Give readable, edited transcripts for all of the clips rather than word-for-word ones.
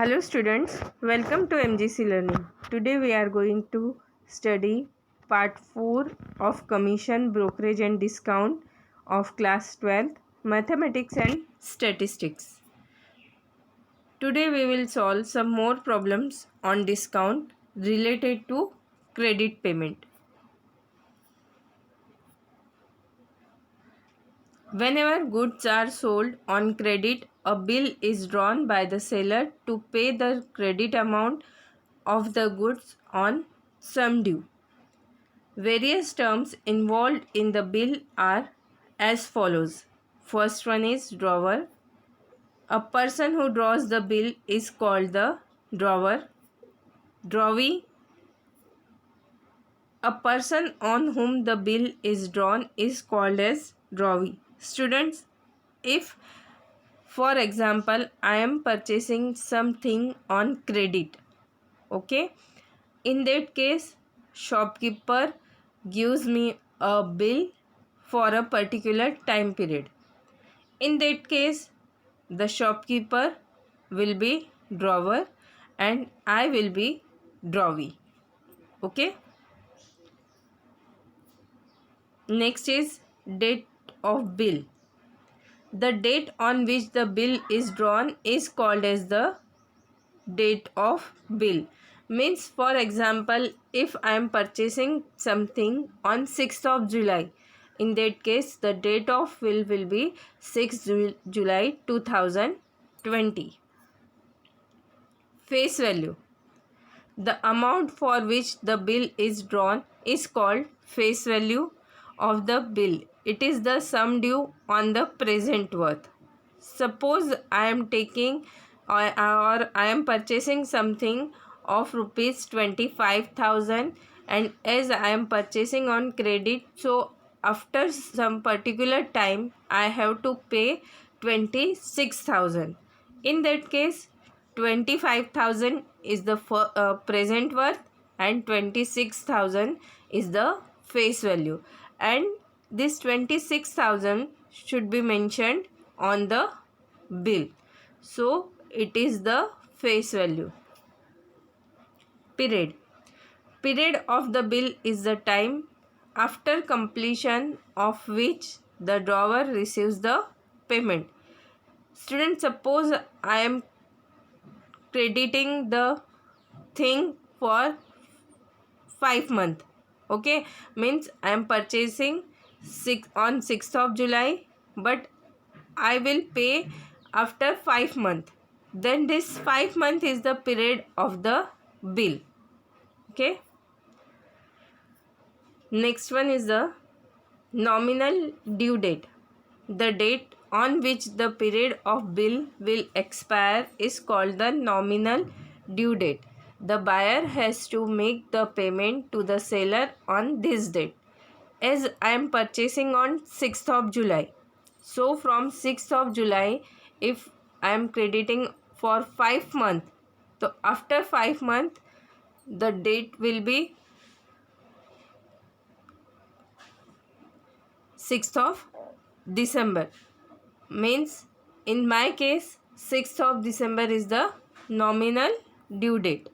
Hello students, welcome to MGC Learning. Today we are going to study part 4 of Commission, Brokerage and Discount of class 12th Mathematics and Statistics. Today we will solve some more problems on discount related to credit payment. Whenever goods are sold on credit, a bill is drawn by the seller to pay the credit amount of the goods on sum due. Various terms involved in the bill are as follows. First one is drawer. A person who draws the bill is called the drawer. Drawee. A person on whom the bill is drawn is called as drawee. Students, if for example I am purchasing something on credit, okay, in that case shopkeeper gives me a bill for a particular time period. In that case the shopkeeper will be drawer and I will be drawee. Okay, next is date of bill. The date on which the bill is drawn is called as the date of bill. Means for example, if I am purchasing something on 6th of July, in that case the date of bill will be 6th July 2020. Face value. The amount for which the bill is drawn is called face value of the bill. It is the sum due on the present worth. Suppose I am taking or I am purchasing something of rupees 25,000, and as I am purchasing on credit, so after some particular time I have to pay 26,000. In that case 25,000 is the present worth and 26,000 is the face value, and this 26,000 should be mentioned on the bill. So it is the face value. Period. Period of the bill is the time after completion of which the drawer receives the payment. Students, suppose I am crediting the thing for 5 months. Okay, means I am purchasing on 6th of July, but I will pay after 5 months. Then this 5 month is the period of the bill. Okay, next one is the nominal due date. The date on which the period of bill will expire is called the nominal due date. The buyer has to make the payment to the seller on this date. As I am purchasing on 6th of July, so from 6th of July, if I am crediting for 5 months, so after 5 months, the date will be 6th of December. Means in my case 6th of December is the nominal due date.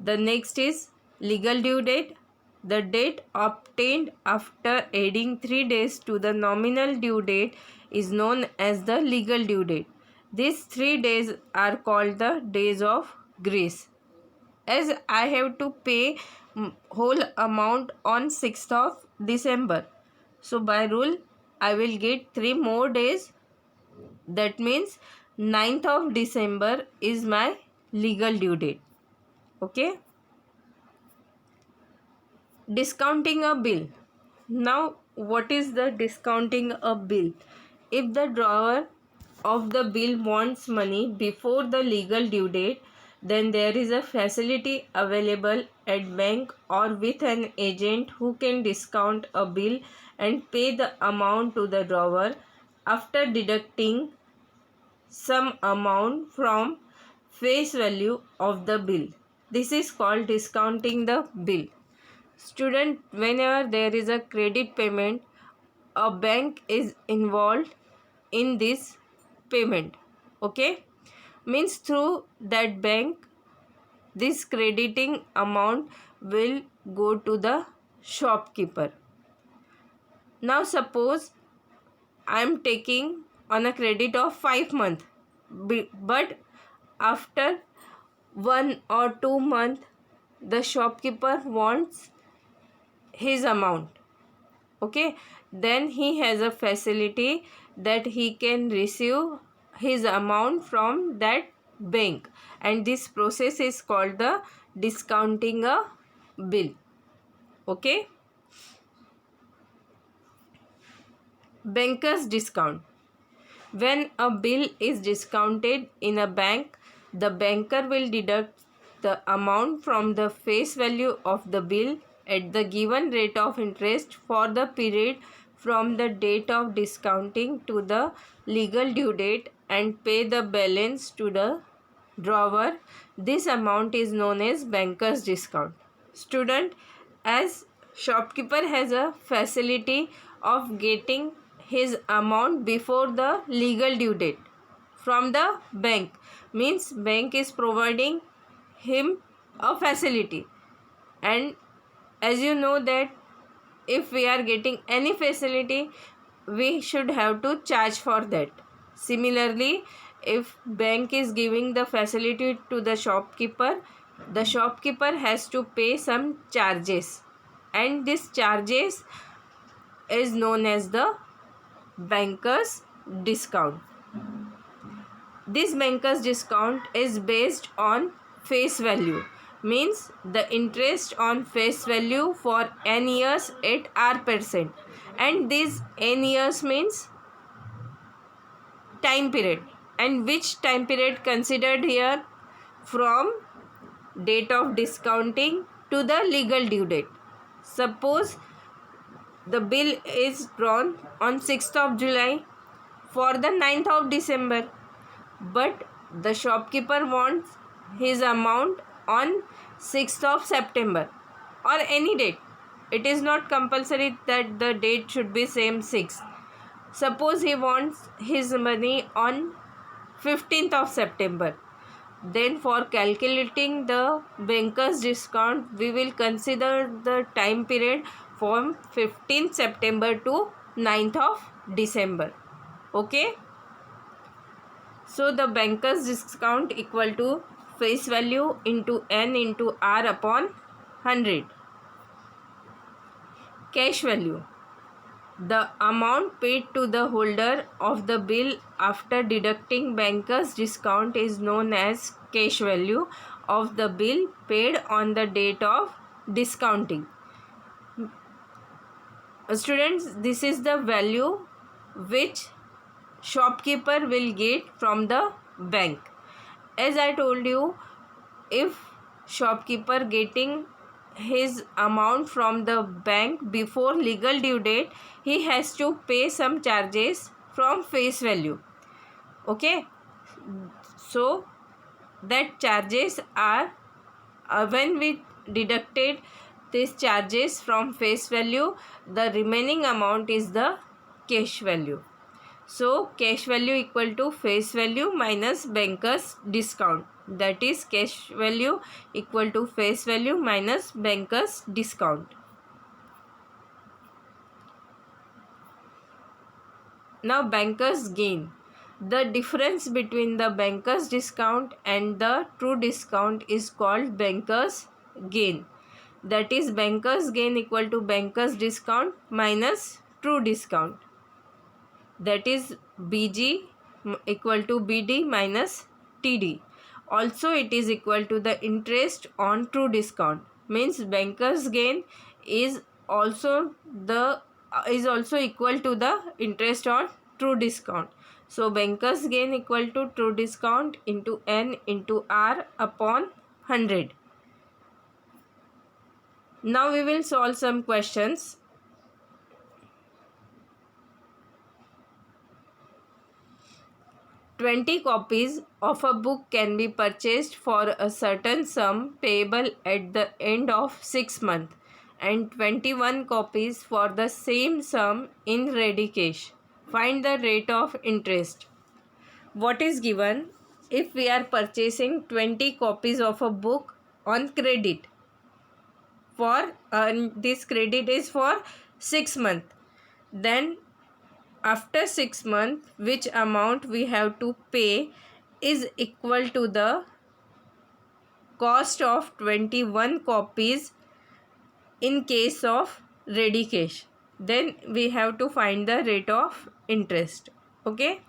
The next is legal due date. The date obtained after adding 3 days to the nominal due date is known as the legal due date. These 3 days are called the days of grace. As I have to pay whole amount on 6th of December, so by rule I will get 3 more days. That means 9th of December is my legal due date. Okay. Discounting a bill. Now what is the discounting a bill? If the drawer of the bill wants money before the legal due date, then there is a facility available at bank or with an agent who can discount a bill and pay the amount to the drawer after deducting some amount from face value of the bill. This is called discounting the bill. Student, whenever there is a credit payment, a bank is involved in this payment. Okay, means through that bank this crediting amount will go to the shopkeeper. Now suppose I am taking on a credit of 5 months, but after 1 or 2 months the shopkeeper wants his amount. Okay, then he has a facility that he can receive his amount from that bank, and this process is called the discounting a bill. Okay, banker's discount. When a bill is discounted in a bank, the banker will deduct the amount from the face value of the bill at the given rate of interest for the period from the date of discounting to the legal due date and pay the balance to the drawer. This amount is known as banker's discount. Student, as shopkeeper has a facility of getting his amount before the legal due date from the bank, means bank is providing him a facility, and as you know that if we are getting any facility we should have to charge for that. Similarly, if bank is giving the facility to the shopkeeper has to pay some charges, and this charges is known as the banker's discount. This banker's discount is based on face value, means the interest on face value for n years at r%, and this n years means time period, and which time period considered here? From date of discounting to the legal due date. Suppose the bill is drawn on 6th of July for the 9th of December, but the shopkeeper wants his amount on 6th of September or any date. It is not compulsory that the date should be same 6. Suppose he wants his money on 15th of September. Then for calculating the banker's discount, we will consider the time period from 15th September to 9th of December. Okay. So the banker's discount equal to face value into n into r upon 100. Cash value. The amount paid to the holder of the bill after deducting banker's discount is known as cash value of the bill paid on the date of discounting. Students, this is the value which shopkeeper will get from the bank. As I told you, if shopkeeper getting his amount from the bank before legal due date, he has to pay some charges from face value. Okay, so that charges are when we deducted these charges from face value, the remaining amount is the cash value. So cash value equal to face value minus banker's discount, that is cash value equal to face value minus banker's discount. Now banker's gain. The difference between the banker's discount and the true discount is called banker's gain. That is banker's gain equal to banker's discount minus true discount. That is BG equal to BD minus TD. Also it is equal to the interest on true discount. Means banker's gain is also equal to the interest on true discount. So banker's gain equal to true discount into n into r upon 100. Now we will solve some questions. "20 copies of a book can be purchased for a certain sum payable at the end of 6 months and 21 copies for the same sum in ready cash. Find the rate of interest." What is given? if we are purchasing 20 copies of a book on credit for this credit is for 6 months, then after 6 months which amount we have to pay is equal to the cost of 21 copies in case of ready cash. Then we have to find the rate of interest. Okay,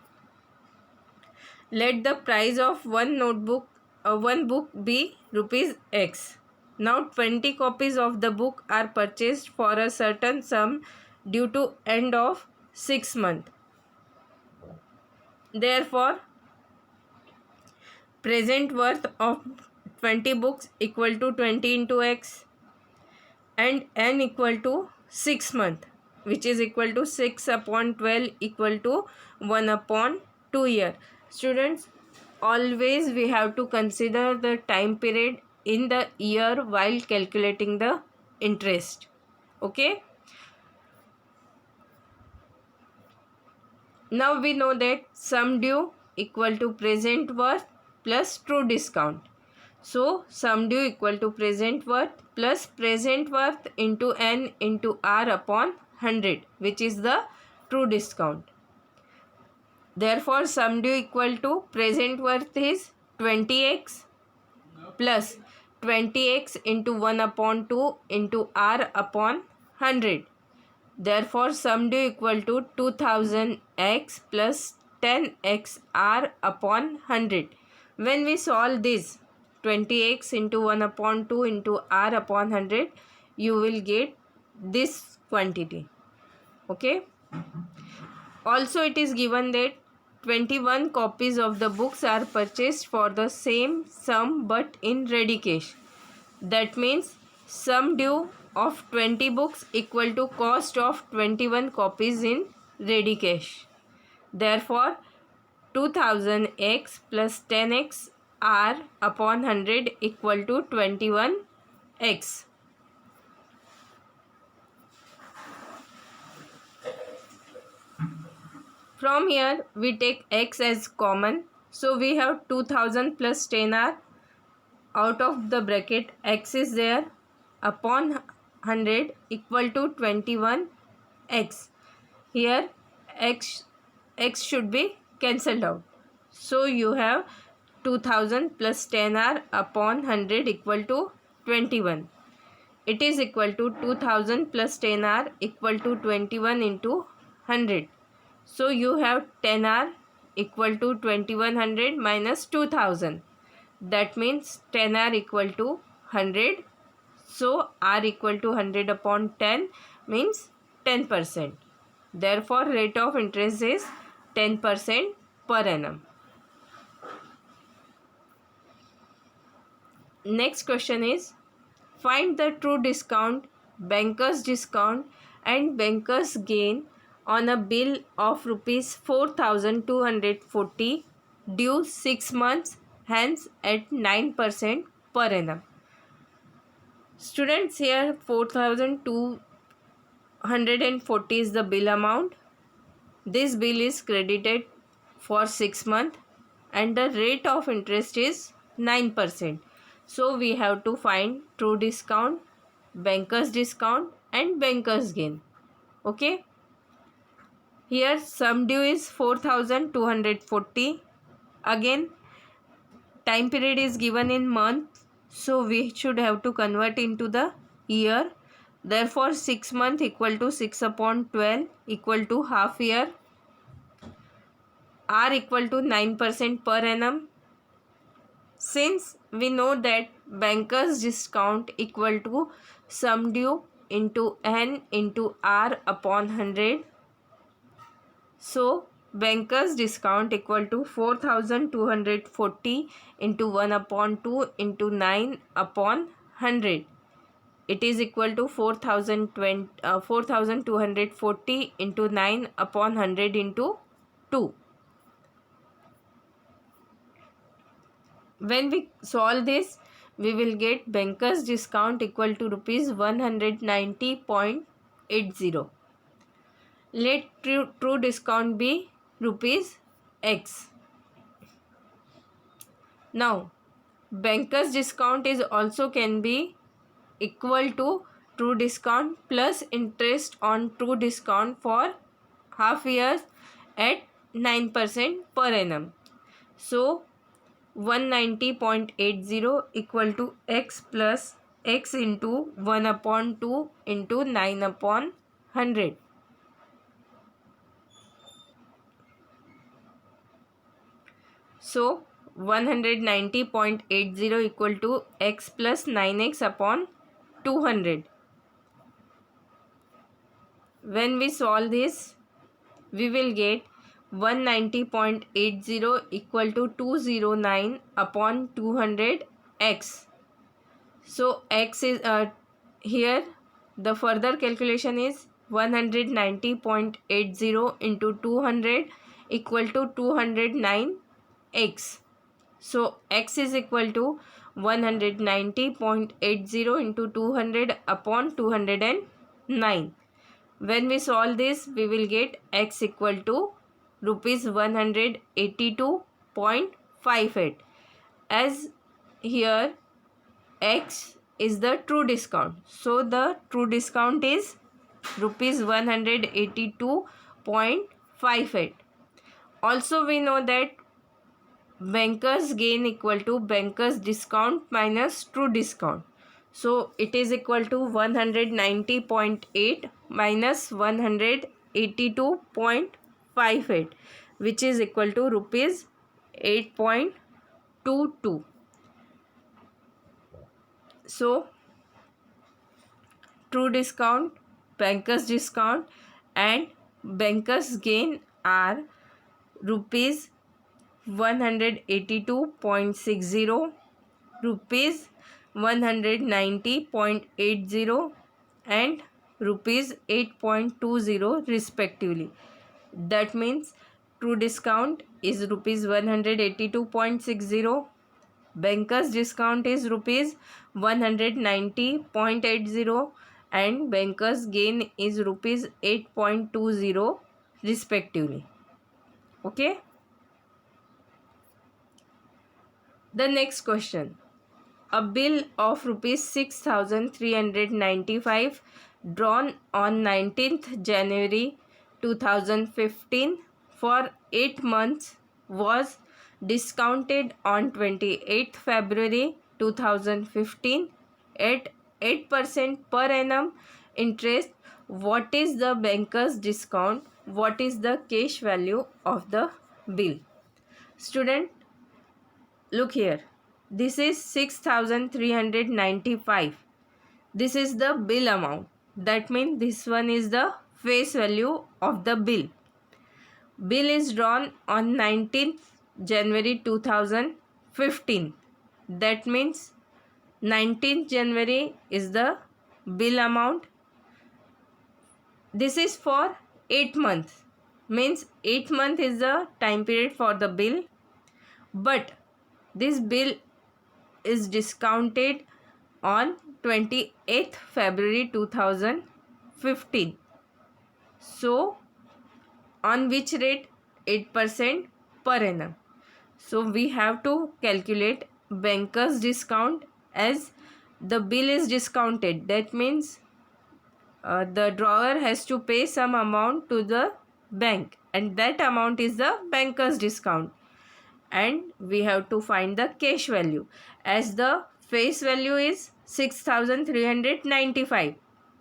let the price of one book be rupees X. Now 20 copies of the book are purchased for a certain sum due to end of 6 months. Therefore, present worth of 20 books equal to 20 into X, and N equal to 6 month, which is equal to 6 upon 12 equal to 1 upon 2 year. Students, always we have to consider the time period in the year while calculating the interest. Okay, now we know that sum due equal to present worth plus true discount. So sum due equal to present worth plus present worth into N into R upon 100, which is the true discount. Therefore sum due equal to present worth is 20x plus 20x into 1 upon 2 into R upon 100. Therefore sum due equal to 2000x plus 10x R upon 100. When we solve this 20x into 1 upon 2 into R upon 100, you will get this quantity. Okay. Also it is given that 21 copies of the books are purchased for the same sum but in ready cash. That means sum due of 20 books equal to cost of 21 copies in ready cash. Therefore 2000x plus 10x R upon 100 equal to 21x. From here we take x as common. So we have 2000 plus 10R. Out of the bracket x is there upon 100 equal to 21x. Here x should be cancelled out. So you have 2000 plus 10R upon 100 equal to 21. It is equal to 2000 plus 10R equal to 21 into 100. So you have 10R equal to 2100 minus 2000. That means 10R equal to 100. So R equal to 100 upon 10 means 10%. Therefore rate of interest is 10% per annum. Next question is, find the true discount, banker's discount and banker's gain on a bill of rupees 4240 due 6 months, hence at 9% per annum. Students, here 4240 is the bill amount. This bill is credited for 6 months and the rate of interest is 9%. So we have to find true discount, banker's discount and banker's gain. Okay. Here sum due is 4240. Again time period is given in month, so we should have to convert into the year. Therefore 6 month equal to 6 upon 12 equal to half year. R equal to 9% per annum. Since we know that banker's discount equal to sum due into N into R upon 100. So banker's discount equal to 4240 into 1 upon 2 into 9 upon 100. It is equal to 4240 into 9 upon 100 into 2. When we solve this, we will get banker's discount equal to rupees 190.80. Let true discount be rupees X. Now, banker's discount is also can be equal to true discount plus interest on true discount for half years at 9% per annum. So 190.80 equal to x plus x into 1 upon 2 into 9 upon 100. So 190.80 equal to x plus 9x upon 200. When we solve this, we will get 190.80 equal to 209 upon 200 x. So x is here the further calculation is 190.80 into 200 equal to 209 x. So x is equal to 190.80 into 200 upon 209. When we solve this, we will get x equal to rupees 182.58. As here x is the true discount, so the true discount is rupees 182.58. Also we know that banker's gain equal to banker's discount minus true discount. So it is equal to 190.8 minus 182.58, which is equal to rupees 8.22. So true discount, banker's discount and banker's gain are rupees 182.60, rupees 190.80 and rupees 8.20 respectively. That means true discount is rupees 182.60, banker's discount is rupees 190.80 and banker's gain is rupees 8.20 respectively. Okay. The next question. A bill of rupees 6,395 drawn on 19th January 2015 for 8 months was discounted on 28th February 2015 at 8% per annum interest. What is the banker's discount? What is the cash value of the bill? Student, look here. This is 6,395. This is the bill amount. That means this one is the face value of the bill. Bill is drawn on 19th January 2015. That means 19th January is the bill amount. This is for 8 months. Means 8 months is the time period for the bill. But this bill is discounted on 28th February 2015. So on which rate? 8% per annum. So we have to calculate banker's discount as the bill is discounted. That means the drawer has to pay some amount to the bank and that amount is the banker's discount. And we have to find the cash value as the face value is 6,395,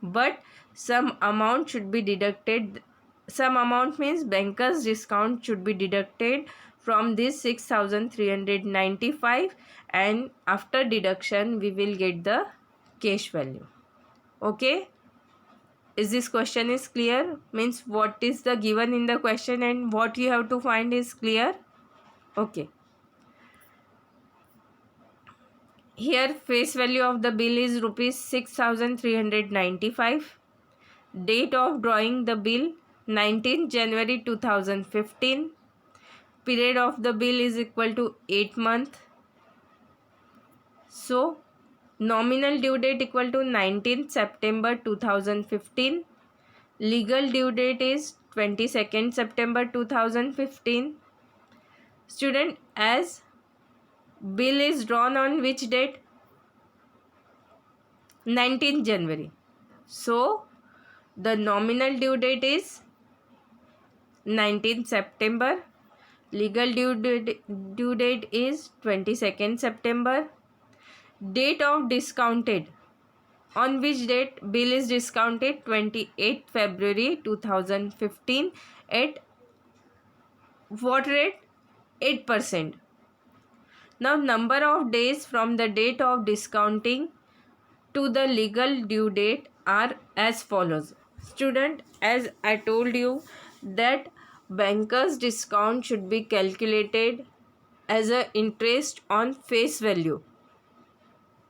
but some amount should be deducted. Some amount means banker's discount should be deducted from this 6,395 and after deduction we will get the cash value. Okay, is this question is clear? Means what is the given in the question and what you have to find is clear. Okay. Here face value of the bill is rupees 6,395. Date of drawing the bill 19th January 2015. Period of the bill is equal to 8 months. So nominal due date equal to 19th September 2015. Legal due date is 22nd September 2015. Student, as Bill is drawn on which date? 19th January. So the nominal due date is 19th September. Legal due date is 22nd September. Date of discounted. On which date bill is discounted? 28th February 2015 at what rate? 8%. Now number of days from the date of discounting to the legal due date are as follows. Student, as I told you that banker's discount should be calculated as a interest on face value,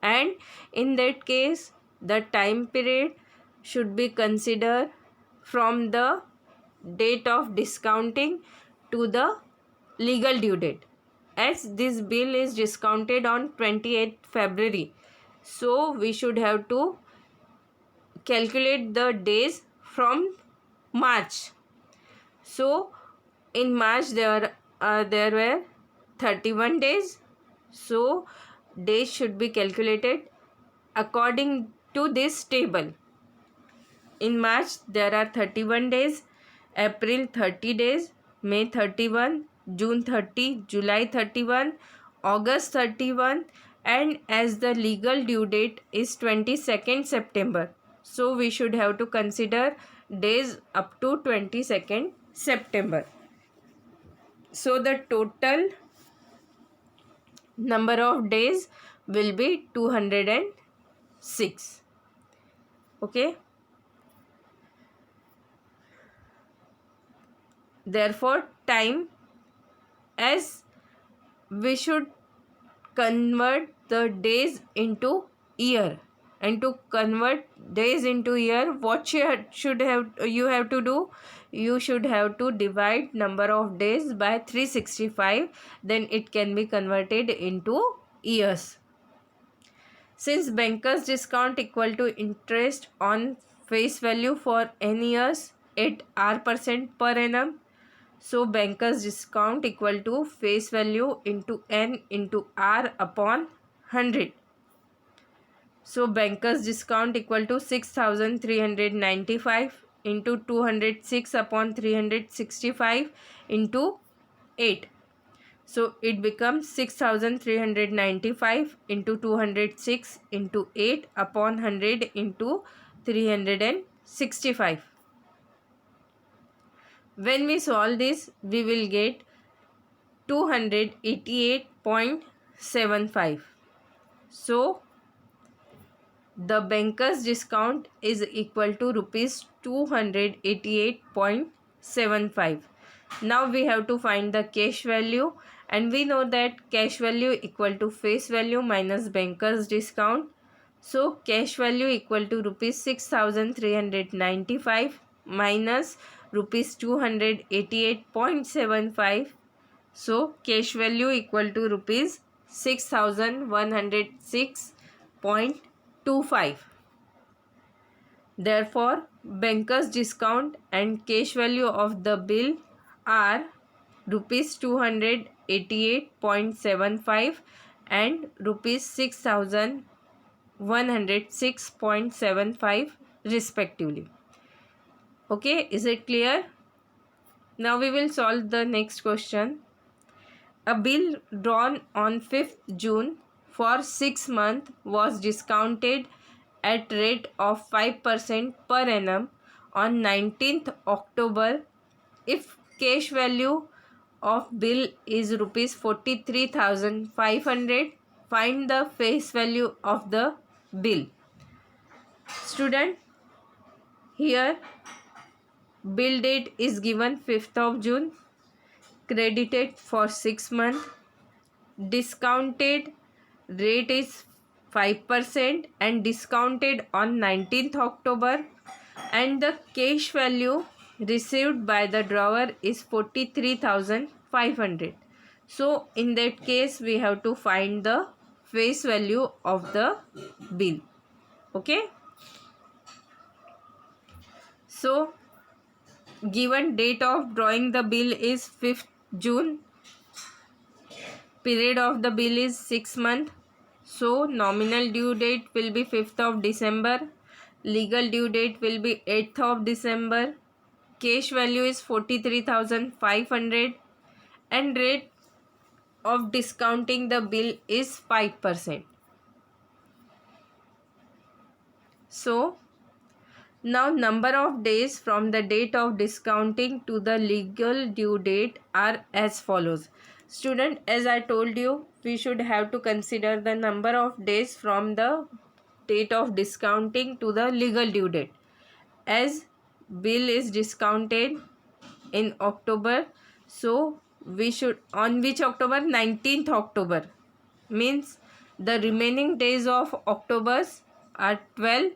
and in that case the time period should be considered from the date of discounting to the legal due date. As this bill is discounted on 28th February, so we should have to calculate the days from March. So in March there were 31 days. So days should be calculated according to this table. In March there are 31 days, April 30 days, May 31, June 30, July 31, August 31, and as the legal due date is 22nd September, so we should have to consider days up to 22nd September. So the total number of days will be 206. Okay. Therefore, time, as we should convert the days into year, and to convert days into year, what you have to do? You should have to divide number of days by 365, then it can be converted into years. Since banker's discount equal to interest on face value for n years at R% per annum, so banker's discount equal to face value into n into r upon 100. So banker's discount equal to 6395 into 206 upon 365 into 8. So it becomes 6395 into 206 into 8 upon 100 into 365. When we solve this, we will get 288.75. So the banker's discount is equal to rupees 288.75. Now we have to find the cash value, and we know that cash value equal to face value minus banker's discount. So cash value equal to rupees 6395 minus rupees 288.75. So cash value equal to rupees 6106.25. Therefore, banker's discount and cash value of the bill are rupees 288.75 and rupees 6106.75 respectively. Okay, is it clear? Now we will solve the next question. A bill drawn on 5th June for 6 months was discounted at rate of 5% per annum on 19th October. If cash value of bill is rupees 43,500, find the face value of the bill. Student, here bill date is given 5th of June, credited for 6 months, discounted rate is 5% and discounted on 19th October, and the cash value received by the drawer is 43,500. So in that case we have to find the face value of the bill. Okay. So given date of drawing the bill is 5th June. period of the bill is 6 months. So nominal due date will be 5th of December. Legal due date will be 8th of December. Cash value is 43,500 and rate of discounting the bill is 5%. So now number of days from the date of discounting to the legal due date are as follows. Student, as I told you, we should have to consider the number of days from the date of discounting to the legal due date. As bill is discounted in October, so we should, on which October? 19th October. Means the remaining days of October are 12.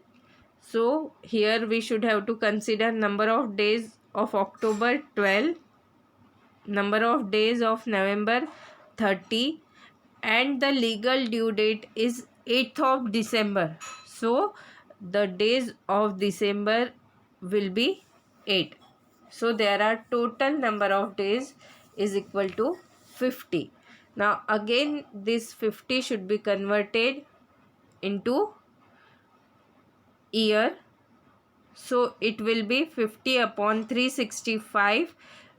So here we should have to consider number of days of October 12, number of days of November 30, and the legal due date is 8th of December. So the days of December will be 8. So there are total number of days is equal to 50. Now again this 50 should be converted into year. So it will be 50 upon 365,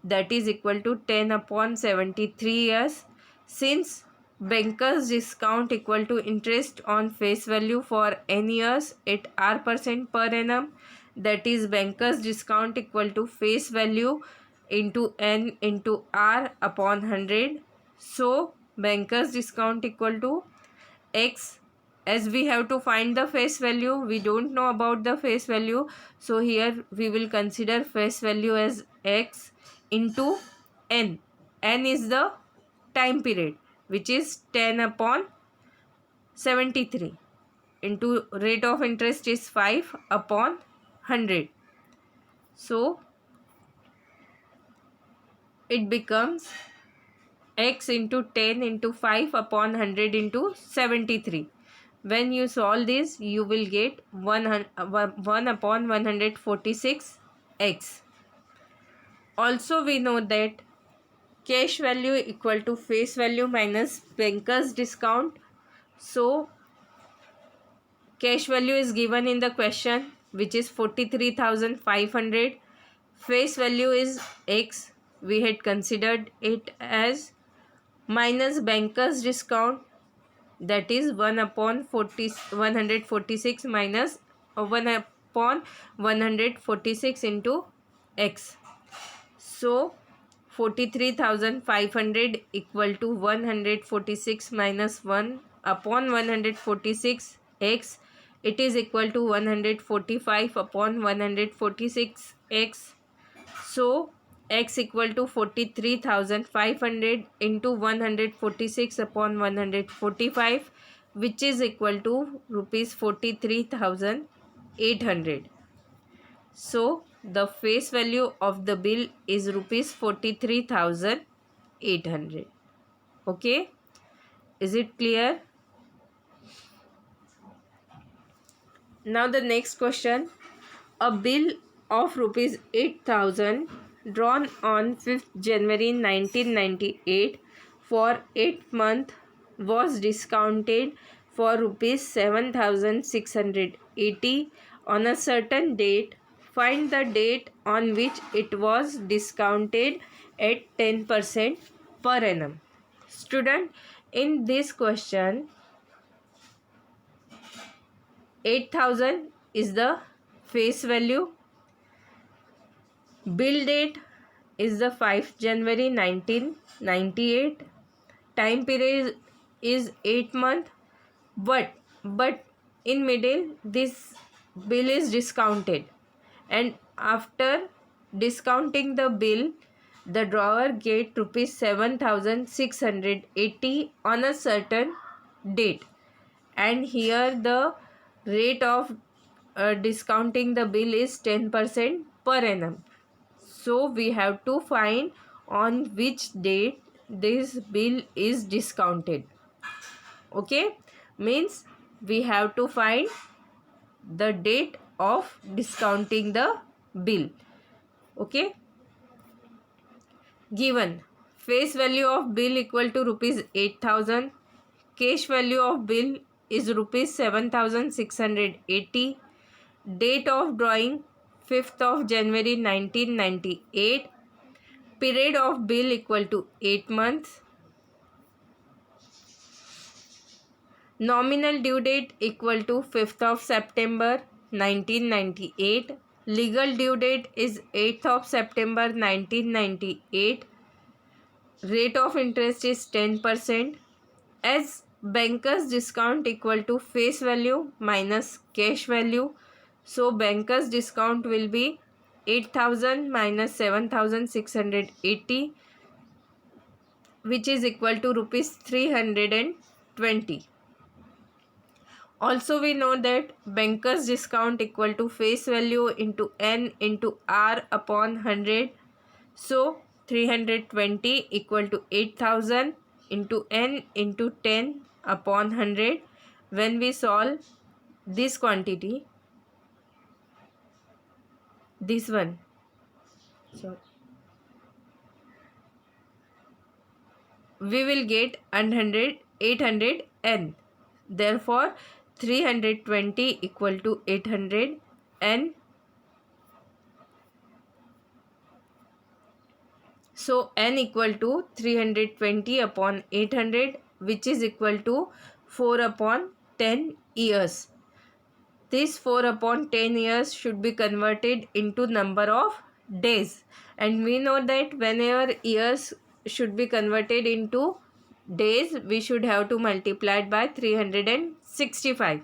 that is equal to 10 upon 73 years. Since bankers discount equal to interest on face value for n years at r% per annum, that is bankers discount equal to face value into n into r upon 100. So bankers discount equal to x. As we have to find the face value, we don't know about the face value, so here we will consider face value as x into n. N is the time period, which is 10 upon 73, into rate of interest is 5 upon 100. So it becomes x into 10 into 5 upon 100 into 73. When you solve this, you will get 1 upon 146 x. Also we know that cash value equal to face value minus banker's discount. So cash value is given in the question, which is 43,500. Face value is x. We had considered it as minus banker's discount, that is 1 upon 146 minus 1 upon 146 into x. So 43,500 equal to 146 minus 1 upon 146 x. It is equal to 145 upon 146 x. So x equal to 43,500 into 146 upon 145, which is equal to rupees 43,800. So the face value of the bill is rupees 43,800. Okay, is it clear? Now the next question. A bill of rupees 8,000 drawn on 5th January 1998 for 8 months was discounted for rupees 7,680 on a certain date. Find the date on which it was discounted at 10% per annum. Student, in this question 8,000 is the face value. Bill date is the 5th January 1998. Time period is 8 months. But in middle this bill is discounted, and after discounting the bill, the drawer get rupees 7,680 on a certain date, and here the rate of discounting the bill is 10% per annum. So we have to find on which date this bill is discounted. Okay, means we have to find the date of discounting the bill. Okay, given Face value of bill equal to rupees 8,000. Cash value of bill is rupees 7,680. Date of drawing 5th of January 1998. Period of bill equal to 8 months. Nominal due date equal to 5th of September 1998. Legal due date is 8th of September 1998. Rate of interest is 10%. As banker's discount equal to face value minus cash value, so banker's discount will be 8,000 minus 7,680, which is equal to rupees 320. Also we know that banker's discount equal to face value into n into r upon 100. So 320 equal to 8,000 into n into 10 upon 100. When we solve this quantity, this one, so we will get 800 n. Therefore 320 equal to 800 n. So n equal to 320 upon 800, which is equal to 4 upon 10 years. This 4 upon 10 years should be converted into number of days. And we know that whenever years should be converted into days, we should have to multiply it by 365.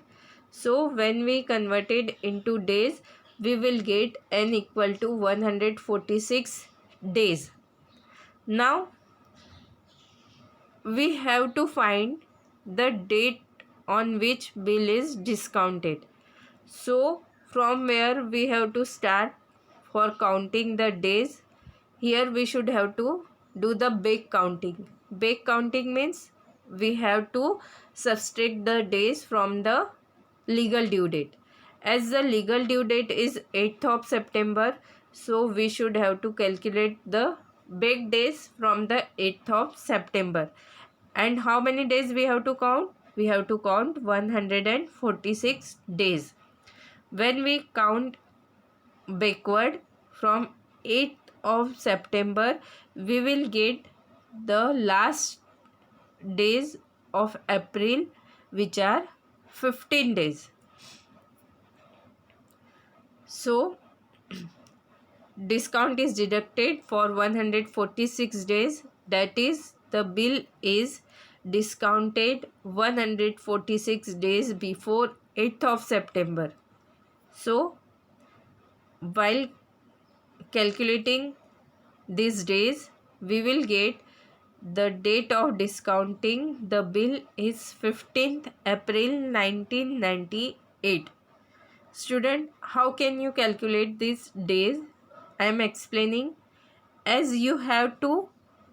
So when we convert it into days, we will get n equal to 146 days. Now we have to find the date on which bill is discounted. So from where we have to start for counting the days? Here we should have to do the back counting. Back counting means we have to subtract the days from the legal due date. As the legal due date is 8th of September, so we should have to calculate the back days from the 8th of September. And how many days we have to count? We have to count 146 days. When we count backward from 8th of September, we will get the last days of April, which are 15 days. So discount is deducted for 146 days, that is the bill is discounted 146 days before 8th of September. So while calculating these days, we will get the date of discounting the bill is 15th April 1998. Student, how can you calculate these days? I am explaining. As you have to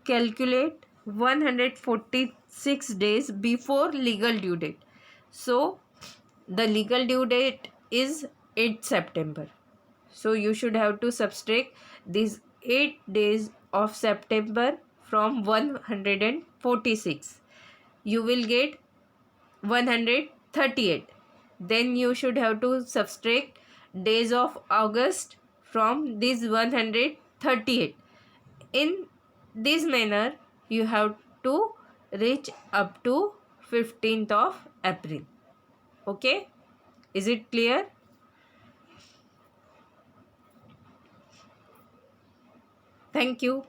calculate 146 days before legal due date. So the legal due date is 8th September. So you should have to subtract these 8 days of September from 146. You will get 138. Then you should have to subtract days of August from this 138. In this manner, you have to reach up to 15th of April. Okay? Is it clear? Thank you.